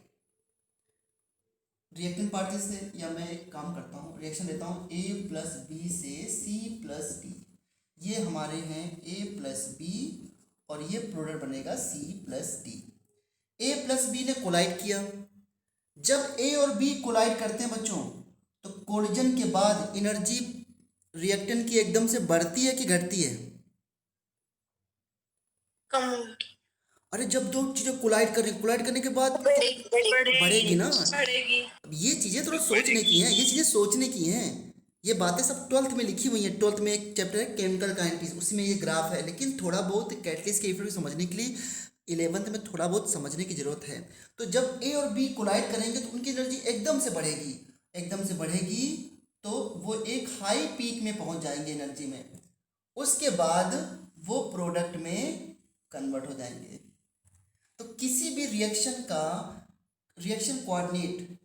रिएक्टेंट पार्टी से, या मैं एक काम करता हूँ, रिएक्शन लेता हूँ A प्लस बी से C प्लस डी। ये हमारे हैं A प्लस बी और ये प्रोडक्ट बनेगा C plus D. A plus B ने कोलाइड किया। जब A और B कोलाइड करते हैं बच्चों, तो कोलिजन के बाद एनर्जी रिएक्टेंट की एकदम से बढ़ती है कि घटती है? कम अरे जब दो चीज़ें कोलाइड करने के बाद बढ़ेगी ना। अब ये चीज़ें थोड़ा सोचने की हैं, ये चीज़ें सोचने की हैं। ये बातें सब 12th में लिखी हुई हैं। 12th में एक चैप्टर है केमिकल काइनेटिक्स, उसमें ये ग्राफ है। लेकिन थोड़ा बहुत कैटलिस्ट के इफेक्ट समझने के लिए 11th में थोड़ा बहुत समझने की ज़रूरत है। तो जब A और B कोलाइड करेंगे तो उनकी एनर्जी एकदम से बढ़ेगी। एकदम से बढ़ेगी तो वो एक हाई पीक में पहुंच जाएंगे एनर्जी में। उसके बाद वो प्रोडक्ट में कन्वर्ट हो जाएंगे। तो किसी भी रिएक्शन का रिएक्शन कोऑर्डिनेट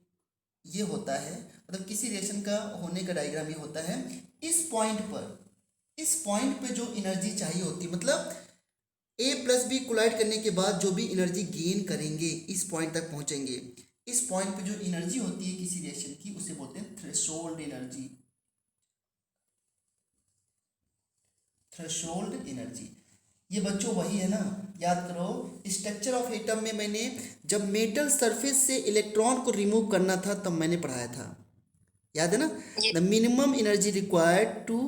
ये होता है, मतलब किसी रिएक्शन का होने का डायग्राम ये होता है। इस पॉइंट पे जो एनर्जी चाहिए होती है, मतलब A प्लस बी कोलाइड करने के बाद जो भी एनर्जी गेन करेंगे, इस पॉइंट तक पहुंचेंगे। इस पॉइंट पे जो एनर्जी होती है किसी रिएक्शन की, उसे बोलते हैं थ्रेशोल्ड एनर्जी। थ्रेशोल्ड एनर्जी ये बच्चों वही है ना, याद करो। स्ट्रक्चर ऑफ एटम में मैंने जब मेटल सरफेस से इलेक्ट्रॉन को रिमूव करना था तब मैंने पढ़ाया था, याद है ना। The minimum energy required to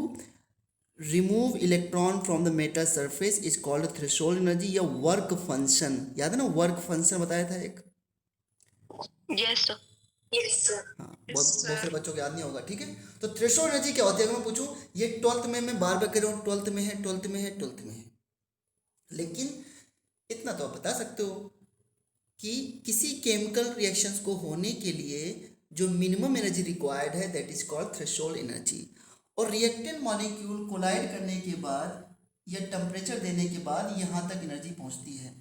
remove electron from the metal surface is called threshold energy या वर्क फंक्शन। याद है ना, वर्क फंक्शन बताया था एक। Yes, sir. हाँ, बहुत सारे बच्चों को याद नहीं होगा, ठीक है। तो थ्रेशोल्ड एनर्जी क्या होती है? अगर मैं पूछूं, ये 12th में मैं बार बार कह रहा हूँ, 12th में है, 12th में है, 12th में है। लेकिन इतना तो आप बता सकते हो कि किसी केमिकल रिएक्शंस को होने के लिए जो मिनिमम एनर्जी रिक्वायर्ड है that is called threshold energy. और रिएक्टेंट मॉलिक्यूल कोलाइड करने के बाद या टेम्परेचर देने के बाद यहाँ तक एनर्जी पहुँचती है।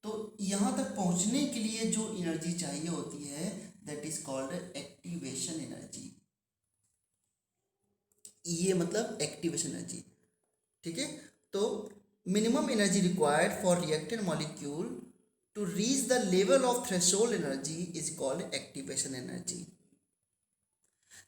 तो यहाँ तक पहुँचने के लिए जो एनर्जी चाहिए होती है that is called activation energy. ये मतलब एक्टिवेशन एनर्जी, ठीक है। तो minimum energy required for reactant molecule to reach the level of threshold energy is called activation energy।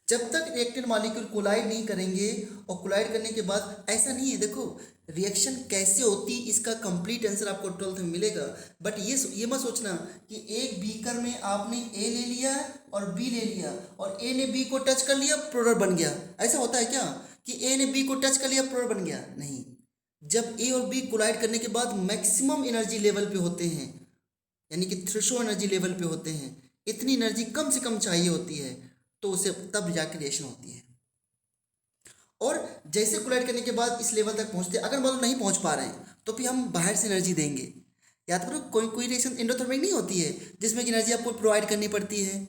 जब तक रिएक्टेंट मॉलिक्यूल कोलाइड नहीं करेंगे, और कोलाइड करने के बाद ऐसा नहीं है, देखो रिएक्शन कैसे होती इसका कंप्लीट आंसर आपको 12th में मिलेगा। बट ये मत सोचना कि एक बीकर में आपने A ले लिया और B ले लिया और A ने B को टच कर लिया प्रोडक्ट बन गया। ऐसा होता है क्या कि A ने B को टच कर लिया प्रोडक्ट बन गया? नहीं। जब A और B कोलाइड करने के बाद मैक्सिमम एनर्जी लेवल पे होते हैं, यानी कि थ्रेशोल्ड एनर्जी लेवल पे होते हैं, इतनी एनर्जी कम से कम चाहिए होती है, तो उसे तब जाकर रिएक्शन होती है। और जैसे कोलाइड करने के बाद इस लेवल तक पहुंचते, अगर मतलब नहीं पहुंच पा रहे हैं तो फिर हम बाहर से एनर्जी देंगे। याद करो, कोई रिएक्शन एंडोथर्मिक नहीं होती है जिसमें कि एनर्जी आपको प्रोवाइड करनी पड़ती है।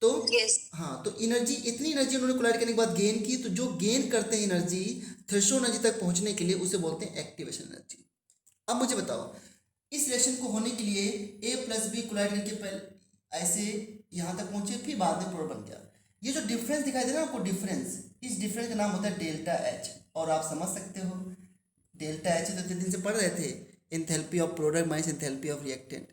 तो हाँ, तो एनर्जी, इतनी एनर्जी उन्होंने कोलाइड करने के बाद गेन की, तो जो गेन करते हैं एनर्जी थ्रेशोल्ड एनर्जी तक पहुंचने के लिए, उसे बोलते हैं एक्टिवेशन एनर्जी। अब मुझे बताओ, इस रिएक्शन को होने के लिए A प्लस बी कोलाइड करके पहले ऐसे यहाँ तक पहुंचे, फिर बाद में प्रोडक्ट बन गया। ये जो डिफरेंस दिखाई दे रहा है आपको, डिफरेंस, इस डिफरेंस का नाम होता है डेल्टा H। और आप समझ सकते हो डेल्टा H तो इतने दिन से पढ़ रहे थे, enthalpy of product minus enthalpy of reactant.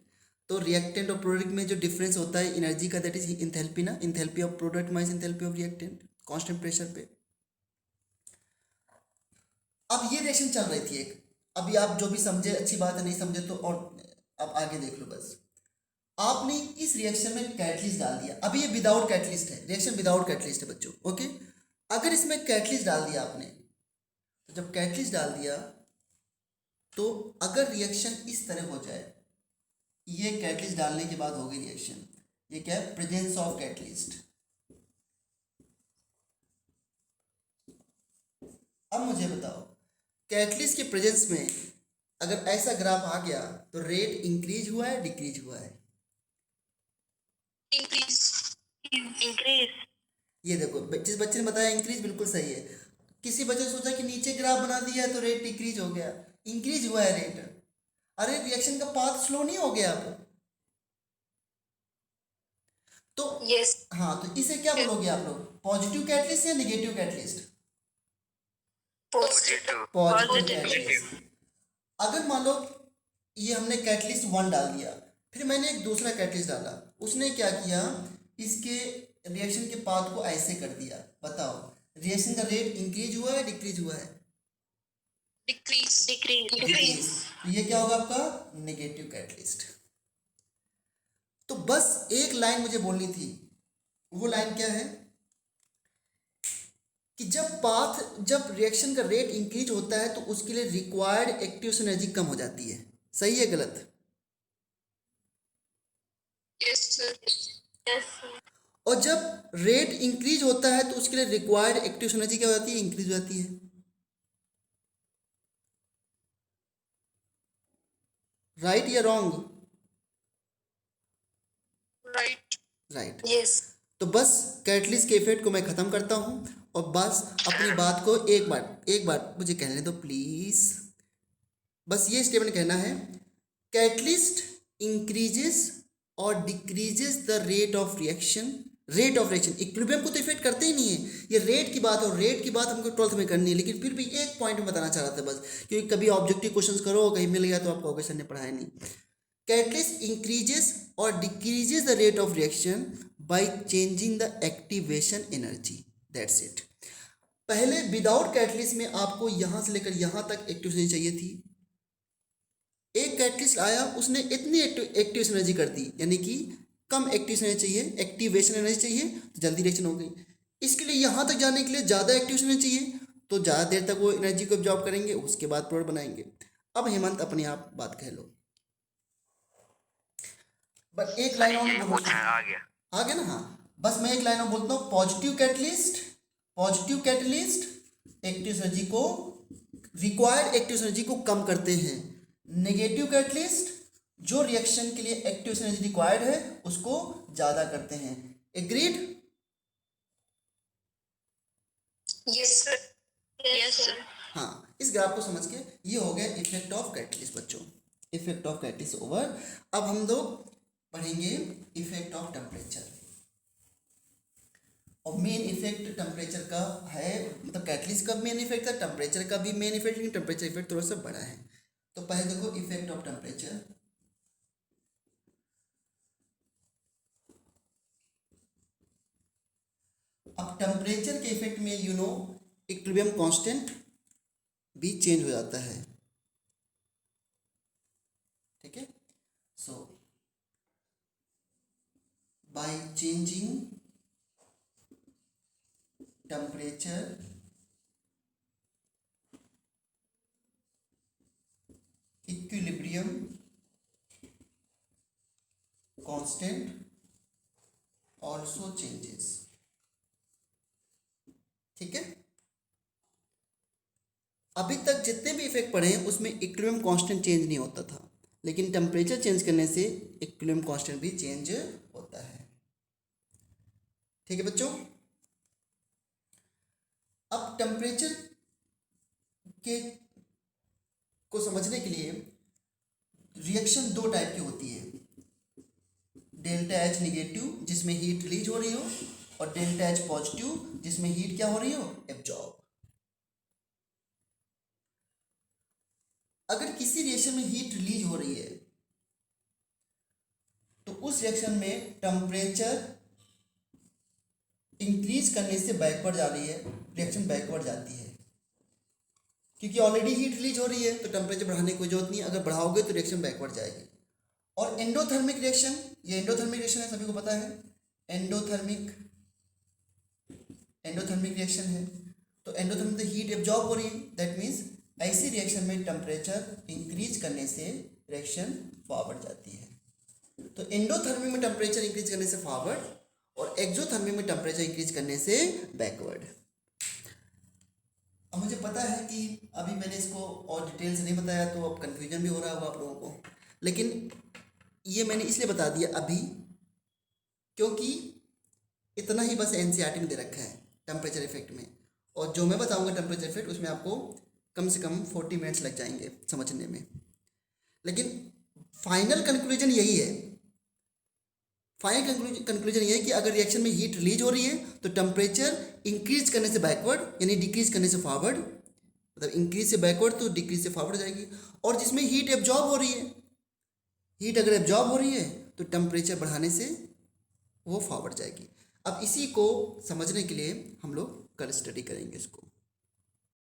तो रिएक्टेंट और प्रोडक्ट में जो डिफरेंस होता है एनर्जी का, दैट इज एंथैल्पी ना, enthalpy of product minus enthalpy of reactant constant pressure पे। अब ये रिएक्शन चल रही थी एक, अभी आप जो भी समझे अच्छी बात है, नहीं समझे तो और अब आगे देख लो बस। आपने इस रिएक्शन में कैटलिस्ट डाल दिया, अभी ये विदाउट कैटलिस्ट है, रिएक्शन विदाउट कैटलिस्ट है बच्चों, ओके। अगर इसमें कैटलिस्ट डाल दिया आपने, तो जब कैटलिस्ट डाल दिया तो अगर रिएक्शन इस तरह हो जाए, ये कैटलिस्ट डालने के बाद होगी रिएक्शन, ये क्या है, प्रेजेंस ऑफ कैटलिस्ट। अब मुझे बताओ, कैटलिस्ट के प्रेजेंस में अगर ऐसा ग्राफ आ गया तो रेट इंक्रीज हुआ है डिक्रीज हुआ है? इंक्रीज। ये देखो जिस बच्चे ने बताया इंक्रीज, बिल्कुल सही है। किसी बच्चे ने सोचा कि नीचे ग्राफ बना दिया है तो रेट डिक्रीज हो गया, इंक्रीज हुआ है रेट। अरे रिएक्शन का पाथ स्लो नहीं हो गया अब तो? यस। हाँ, तो इसे क्या बोलोगे आप लोग, पॉजिटिव कैटलिस्ट या negative catalyst? Positive. Positive catalyst. अगर मान लो ये हमने कैटलिस्ट 1 डाल दिया, फिर मैंने एक दूसरा कैटलिस्ट डाला, उसने क्या किया, इसके रिएक्शन के पाथ को ऐसे कर दिया, बताओ रिएक्शन का रेट इंक्रीज हुआ है डिक्रीज हुआ है? Decrease. डिक्रीज। तो ये क्या होगा आपका, नेगेटिव कैटलिस्ट। तो बस एक लाइन मुझे बोलनी थी, वो लाइन क्या है कि जब रिएक्शन का रेट इंक्रीज होता है तो उसके लिए रिक्वायर्ड एक्टिवेशन एनर्जी कम हो जाती है, सही है गलत? Yes, sir. और जब रेट इंक्रीज होता है तो उसके लिए रिक्वायर्ड एक्टिवेशन एनर्जी क्या हो जाती है, इंक्रीज हो जाती है। राइट या रॉन्ग? Right. राइट। यस। तो बस कैटलिस्ट के इफेक्ट को मैं ख़त्म करता हूँ और बस अपनी बात को एक बार मुझे कहने दो प्लीज़। बस ये स्टेटमेंट कहना है, कैटलिस्ट इंक्रीजेस और decreases the rate of reaction. Equilibrium को तो इफेक्ट करते ही नहीं है, ये रेट की बात है, और रेट की बात हमको 12th में करनी है, लेकिन फिर भी एक पॉइंट में बताना चाह रहा था बस, क्योंकि कभी ऑब्जेक्टिव क्वेश्चंस करो कहीं मिल गया तो आपको क्वेश्चन ने पढ़ाया नहीं। कैटलिस्ट इंक्रीजेस और decreases the rate of reaction by changing the activation energy, that's it. पहले विदाउट कैटलिस्ट में आपको यहाँ से लेकर यहाँ तक एक्टिवेशन चाहिए थी, एक कैटलिस्ट आया उसने इतनी एक्टिवेशन एनर्जी कर दी, यानी कि कम एक्टिवेशन एनर्जी चाहिए तो जल्दी रिएक्शन हो गई। इसके लिए यहाँ तक जाने के लिए ज़्यादा एक्टिवेशन एनर्जी चाहिए तो ज़्यादा देर तक वो एनर्जी को एब्जॉर्ब करेंगे, उसके बाद प्रोडक्ट बनाएंगे। अब हेमंत अपने आप बात कह लो, बस एक लाइन और बोलता हूँ, आ गया ना? हाँ, बस मैं एक लाइन और बोलता हूँ, पॉजिटिव कैटलिस्ट एक्टिव एनर्जी को, रिक्वायर्ड एक्टिव एनर्जी को कम करते हैं। नेगेटिव कैटलिस्ट जो रिएक्शन के लिए एक्टिव एनर्जी रिक्वायर्ड है उसको ज़्यादा करते हैं। Agreed? Yes sir. Yes sir. हाँ, इस ग्राफ को समझ के ये हो गया इफेक्ट ऑफ कैटलिस्ट बच्चों, इफेक्ट ऑफ कैटलिस्ट ओवर। अब हम लोग पढ़ेंगे इफेक्ट ऑफ टेम्परेचर, और मेन इफेक्ट टेम्परेचर का है, मतलब कैटलिस्ट का मेन इफेक्ट है, टेम्परेचर का भी मेन इफेक्ट, लेकिन टेम्परेचर इफेक्ट थोड़ा सा बड़ा है। तो पहले देखो इफेक्ट ऑफ टेम्परेचर। अब टेम्परेचर के इफेक्ट में इक्विलिब्रियम कांस्टेंट भी चेंज हो जाता है, ठीक है। So by changing temperature equilibrium constant also changes, ठीक है। अभी तक जितने भी इफेक्ट पढ़े हैं उसमें इक्विलिब्रियम कांस्टेंट चेंज नहीं होता था, लेकिन टेम्परेचर चेंज करने से इक्विलिब्रियम कांस्टेंट भी चेंज होता है, ठीक है बच्चों। अब टेम्परेचर के को समझने के लिए रिएक्शन 2 टाइप की होती है, डेल्टा H निगेटिव जिसमें हीट रिलीज हो रही हो, और डेल्टा H पॉजिटिव जिसमें हीट क्या हो रही हो, एब्जॉर्ब। अगर किसी रिएक्शन में हीट रिलीज हो रही है तो उस रिएक्शन में टेम्परेचर इंक्रीज करने से बैकवर्ड जा रही है, रिएक्शन बैकवर्ड जाती है। क्योंकि ऑलरेडी हीट रिलीज हो रही है तो टेम्परेचर बढ़ाने की कोई जरूरत नहीं है, अगर बढ़ाओगे तो रिएक्शन बैकवर्ड जाएगी। और एंडोथर्मिक रिएक्शन, ये एंडोथर्मिक रिएक्शन है, सभी को पता है एंडोथर्मिक रिएक्शन है। तो एंडोथर्मिक में हीट एब्जॉर्ब हो रही है, दैट मीन्स ऐसी रिएक्शन में टेम्परेचर इंक्रीज करने से रिएक्शन फॉरवर्ड जाती है। तो एंडोथर्मिक में टेम्परेचर इंक्रीज करने से फॉरवर्ड और एक्सोथर्मिक में टेम्परेचर इंक्रीज करने से बैकवर्ड। अब मुझे पता है कि अभी मैंने इसको और डिटेल से नहीं बताया तो अब कन्फ्यूजन भी हो रहा होगा आप लोगों को, लेकिन ये मैंने इसलिए बता दिया अभी क्योंकि इतना ही बस एनसीईआरटी में दे रखा है टेम्परेचर इफेक्ट में, और जो मैं बताऊंगा टेम्परेचर इफेक्ट उसमें आपको कम से कम 40 मिनट्स लग जाएंगे समझने में। लेकिन फाइनल कंक्लूजन यही है, फाइनल कंक्लूजन ये है कि अगर रिएक्शन में हीट रिलीज हो रही है तो टेम्परेचर इंक्रीज करने से बैकवर्ड यानी डिक्रीज करने से फॉरवर्ड, मतलब इंक्रीज से बैकवर्ड तो डिक्रीज से फॉरवर्ड जाएगी। और जिसमें हीट एब्जॉर्ब हो रही है, हीट अगर एब्जॉर्ब हो रही है तो टेम्परेचर बढ़ाने से वो फॉरवर्ड जाएगी। अब इसी को समझने के लिए हम लोग कल स्टडी करेंगे इसको।